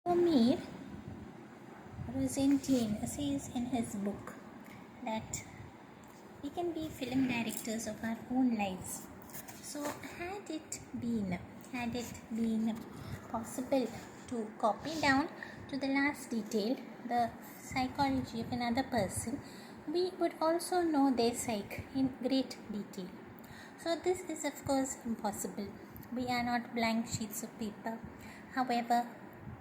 Amir Rosentine says in his book that we can be film directors of our own lives. So, had it been possible to copy down to the last detail the psychology of another person, we would also know their psyche in great detail. So, this is of course impossible. We are not blank sheets of paper. However,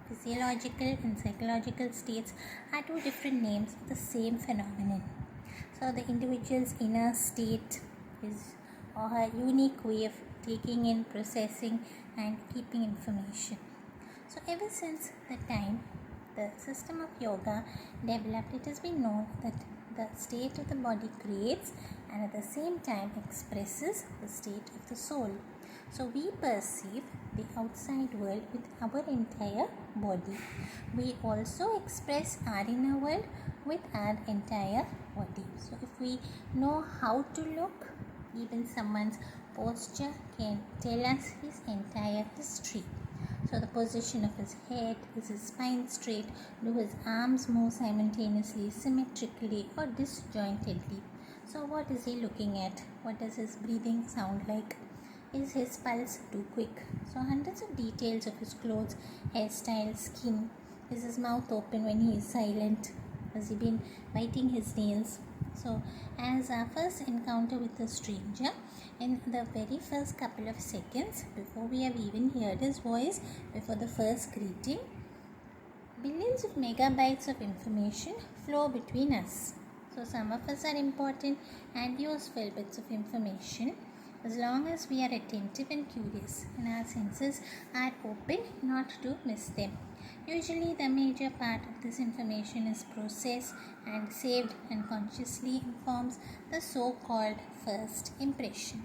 physiological and psychological states are two different names of the same phenomenon. So, the individual's inner state is a unique way of taking in, processing, and keeping information. So, ever since the time the system of yoga developed, it has been known that the state of the body creates and at the same time expresses the state of the soul. So we perceive the outside world with our entire body. We also express our inner world with our entire body. So if we know how to look, even someone's posture can tell us his entire history. So the position of his head, is his spine straight, do his arms move simultaneously, symmetrically or disjointedly. So what is he looking at? What does his breathing sound like? Is his pulse too quick? So hundreds of details of his clothes, hairstyle, skin. Is his mouth open when he is silent? Has he been biting his nails? So as our first encounter with a stranger, in the very first couple of seconds before we have even heard his voice, before the first greeting, billions of megabytes of information flow between us. So some of us are important and useful bits of information as long as we are attentive and curious and our senses are open not to miss them. Usually the major part of this information is processed and saved and consciously informs the so-called first impression.